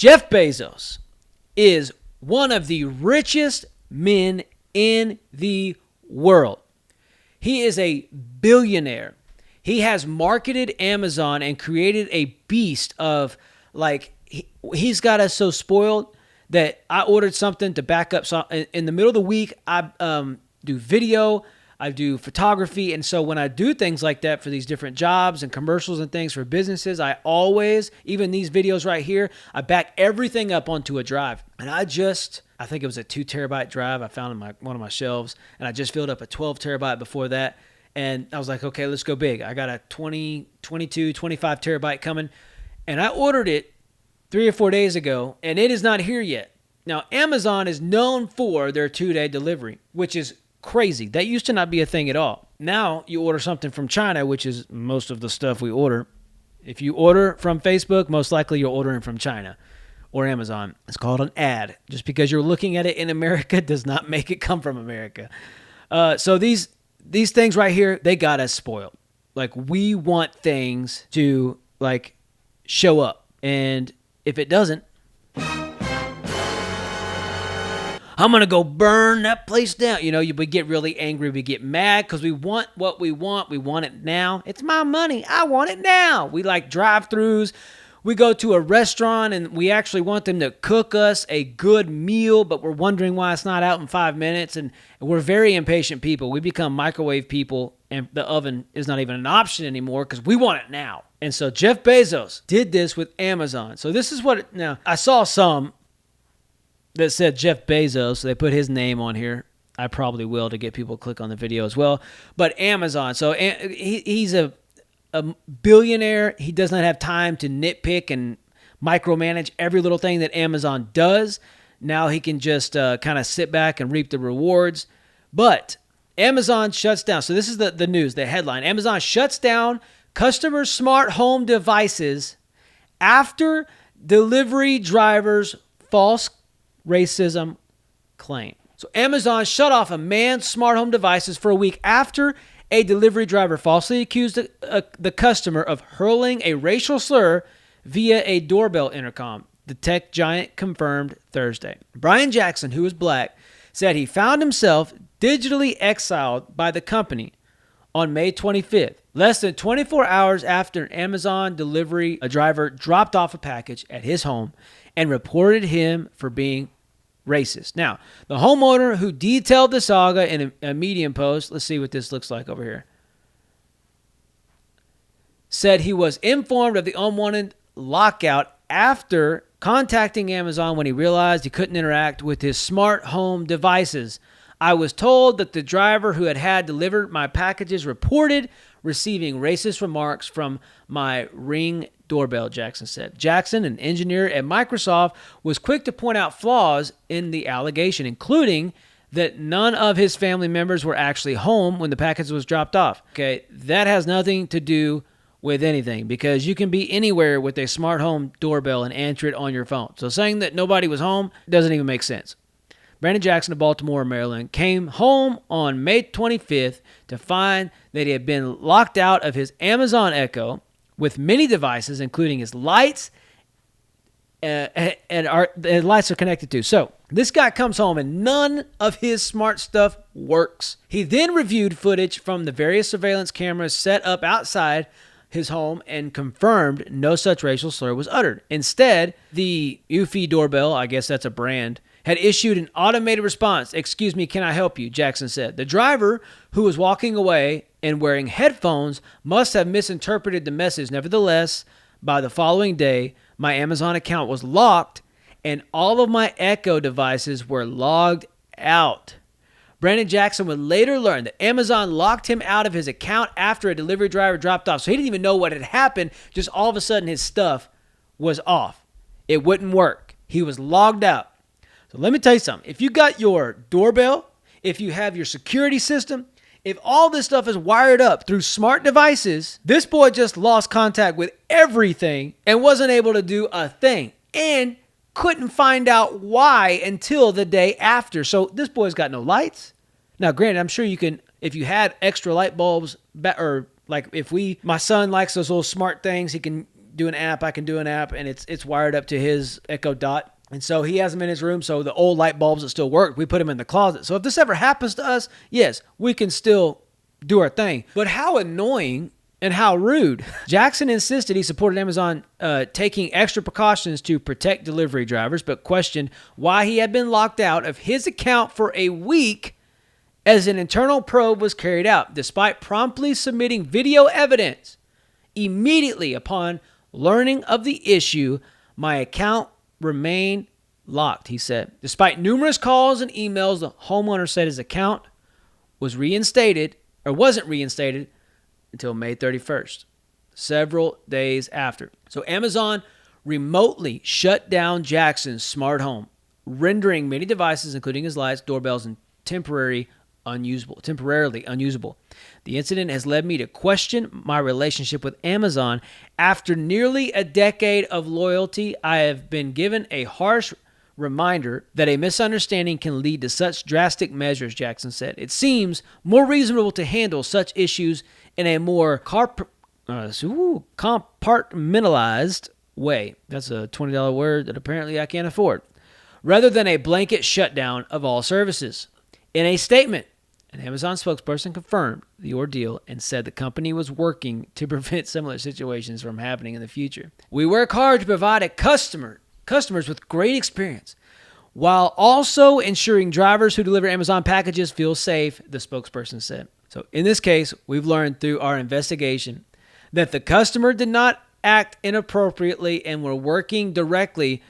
Jeff Bezos is one of the richest men in the world. He is a billionaire. He has marketed Amazon and created a beast of, like, he's got us so spoiled that I ordered something to back up. So in the middle of the week, I do video, I do photography. And so when I do things like that for these different jobs and commercials and things for businesses, I always, even these videos right here, I back everything up onto a drive. And I think it was a 2 terabyte drive I found in one of my shelves. And I just filled up a 12 terabyte before that. And I was like, okay, let's go big. I got a 20, 22, 25 terabyte coming. And I ordered it 3 or 4 days ago, and it is not here yet. Now, Amazon is known for their 2-day delivery, which is crazy. That used to not be a thing at all. Now, you order something from China, which is most of the stuff we order. If you order from Facebook, most likely you're ordering from China or Amazon. It's called an ad. Just because you're looking at it in America does not make it come from America. So these things right here, they got us spoiled. Like, we want things to, like, show up. And if it doesn't, I'm going to go burn that place down. You know, we get really angry. We get mad because we want what we want. We want it now. It's my money. I want it now. We like drive-thrus. We go to a restaurant and we actually want them to cook us a good meal, but we're wondering why it's not out in 5 minutes. And we're very impatient people. We become microwave people, and the oven is not even an option anymore because we want it now. And so Jeff Bezos did this with Amazon. So this is now I saw some that said Jeff Bezos, so they put his name on here. I probably will to get people to click on the video as well. But Amazon, so he's a billionaire. He does not have time to nitpick and micromanage every little thing that Amazon does. Now he can just kind of sit back and reap the rewards. But Amazon shuts down. So this is the news, the headline. Amazon shuts down customer smart home devices after delivery drivers' false racism claim. So Amazon shut off a man's smart home devices for a week after a delivery driver falsely accused the customer of hurling a racial slur via a doorbell intercom. The tech giant confirmed Thursday. Brian Jackson, who is black, said he found himself digitally exiled by the company on May 25th, less than 24 hours after an Amazon delivery driver dropped off a package at his home and reported him for being racist. Now, the homeowner who detailed the saga in a Medium post, let's see what this looks like over here, said he was informed of the unwanted lockout after contacting Amazon when he realized he couldn't interact with his smart home devices. I was told that the driver who had delivered my packages reported receiving racist remarks from my Ring doorbell, Jackson said. Jackson, an engineer at Microsoft, was quick to point out flaws in the allegation, including that none of his family members were actually home when the package was dropped off. Okay, that has nothing to do with anything because you can be anywhere with a smart home doorbell and answer it on your phone. So saying that nobody was home doesn't even make sense. Brandon Jackson of Baltimore, Maryland, came home on May 25th to find that he had been locked out of his Amazon Echo with many devices, including his lights, the lights are connected to. So this guy comes home and none of his smart stuff works. He then reviewed footage from the various surveillance cameras set up outside his home and confirmed no such racial slur was uttered. Instead, the Eufy doorbell, I guess that's a brand, had issued an automated response. "Excuse me, can I help you?" Jackson said. The driver, who was walking away and wearing headphones, must have misinterpreted the message. Nevertheless, by the following day, my Amazon account was locked and all of my Echo devices were logged out. Brandon Jackson would later learn that Amazon locked him out of his account after a delivery driver dropped off. So he didn't even know what had happened. Just all of a sudden his stuff was off. It wouldn't work. He was logged out. So let me tell you something. If you got your doorbell, if you have your security system, if all this stuff is wired up through smart devices, this boy just lost contact with everything and wasn't able to do a thing and couldn't find out why until the day after. So this boy's got no lights. Now, granted, I'm sure you can, if you had extra light bulbs, or like my son likes those little smart things, he can do an app, I can do an app, and it's wired up to his Echo Dot. And so he has them in his room, so the old light bulbs that still work, we put them in the closet. So if this ever happens to us, yes, we can still do our thing. But how annoying and how rude. Jackson insisted he supported Amazon taking extra precautions to protect delivery drivers, but questioned why he had been locked out of his account for a week as an internal probe was carried out, despite promptly submitting video evidence. Immediately upon learning of the issue, my account remained locked, he said. Despite numerous calls and emails, the homeowner said his account wasn't reinstated until May 31st, several days after. So Amazon remotely shut down Jackson's smart home, rendering many devices, including his lights, doorbells, and temporarily unusable. The incident has led me to question my relationship with Amazon. After nearly a decade of loyalty, I have been given a harsh reminder that a misunderstanding can lead to such drastic measures, Jackson said. It seems more reasonable to handle such issues in a more compartmentalized way. That's a $20 word that apparently I can't afford. Rather than a blanket shutdown of all services. In a statement, an Amazon spokesperson confirmed the ordeal and said the company was working to prevent similar situations from happening in the future. We work hard to provide customers with great experience while also ensuring drivers who deliver Amazon packages feel safe, the spokesperson said. So in this case, we've learned through our investigation that the customer did not act inappropriately, and we're working directly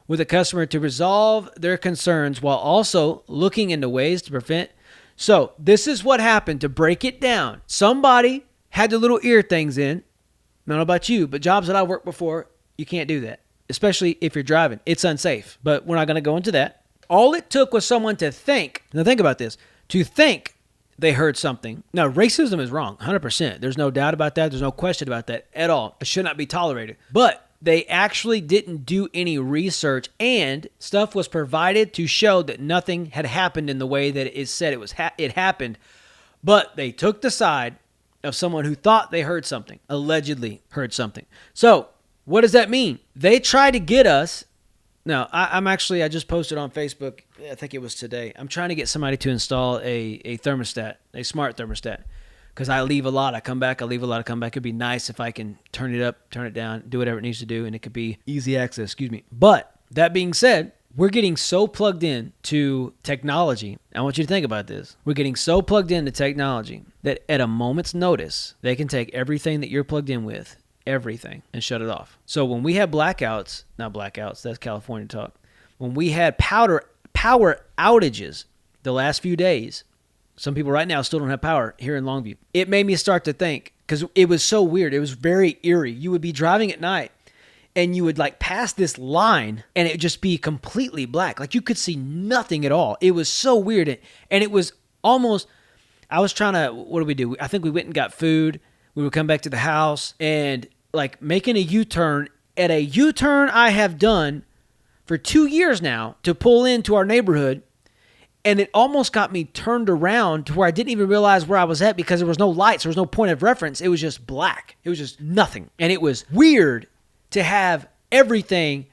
with the customer to resolve their concerns while also looking into ways to prevent. So this is what happened. To break it down, somebody had the little ear things in. I don't know about you, but jobs that I worked before, you can't do that, especially if you're driving. It's unsafe, but we're not going to go into that. All it took was someone to think. Now think about this. To think they heard something. Now, racism is wrong, 100%. There's no doubt about that. There's no question about that at all. It should not be tolerated. But they actually didn't do any research, and stuff was provided to show that nothing had happened in the way that it said it happened. But they took the side of someone who thought they heard something, allegedly heard something. So what does that mean? They tried to get us. Now, I just posted on Facebook, I think it was today. I'm trying to get somebody to install a thermostat, a smart thermostat. Because I leave a lot, I come back, I leave a lot, I come back. It'd be nice if I can turn it up, turn it down, do whatever it needs to do, and it could be easy access, But that being said, we're getting so plugged in to technology. I want you to think about this. We're getting so plugged into technology that at a moment's notice, they can take everything that you're plugged in with, everything, and shut it off. So when we have not blackouts, that's California talk. When we had power outages the last few days, some people right now still don't have power here in Longview. It made me start to think, because it was so weird. It was very eerie. You would be driving at night and you would pass this line and it would just be completely black. You could see nothing at all. It was so weird. And it was almost, I was trying to, what did we do? I think we went and got food. We would come back to the house and making a U-turn. At a U-turn I have done for 2 years now to pull into our neighborhood. And it almost got me turned around to where I didn't even realize where I was at because there was no lights. There was no point of reference. It was just black. It was just nothing. And it was weird to have everything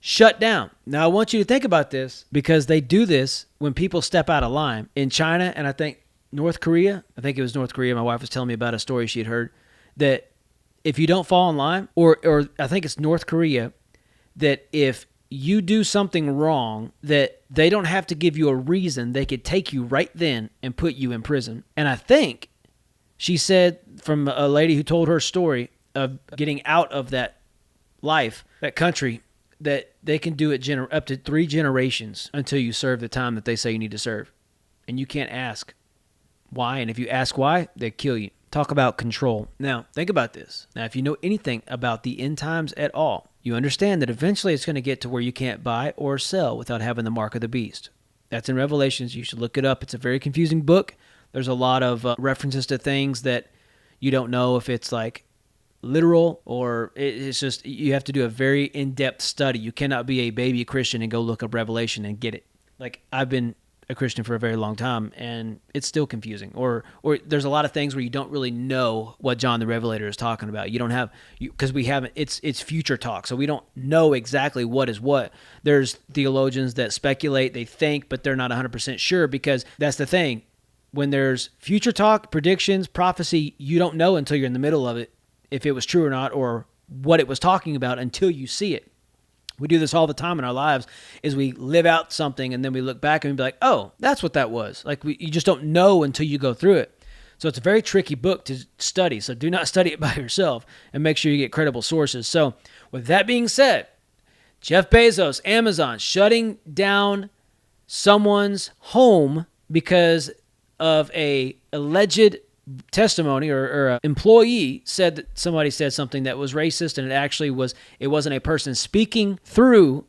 shut down. Now, I want you to think about this because they do this when people step out of line. In China, and I think North Korea, it was North Korea. My wife was telling me about a story she had heard that if you don't fall in line, or I think it's North Korea, that if you do something wrong, that they don't have to give you a reason. They could take you right then and put you in prison. And I think she said, from a lady who told her story of getting out of that life, that country, that they can do it up to 3 generations until you serve the time that they say you need to serve. And you can't ask why. And if you ask why, they kill you. Talk about control. Now, think about this. Now, if you know anything about the end times at all, you understand that eventually it's going to get to where you can't buy or sell without having the mark of the beast. That's in Revelations. You should look it up. It's a very confusing book. There's a lot of references to things that you don't know if it's literal or it's just, you have to do a very in-depth study. You cannot be a baby Christian and go look up Revelation and get it. I've been a Christian for a very long time, and it's still confusing. Or there's a lot of things where you don't really know what John the Revelator is talking about. You don't have, because we haven't. It's future talk, so we don't know exactly what is what. There's theologians that speculate, they think, but they're not 100% sure, because that's the thing. When there's future talk, predictions, prophecy, you don't know until you're in the middle of it if it was true or not, or what it was talking about, until you see it. We do this all the time in our lives, is we live out something and then we look back and be like, oh, that's what that was. Like, you just don't know until you go through it. So it's a very tricky book to study. So do not study it by yourself, and make sure you get credible sources. So with that being said, Jeff Bezos, Amazon, shutting down someone's home because of a alleged testimony, or an employee said that somebody said something that was racist, and it wasn't a person speaking through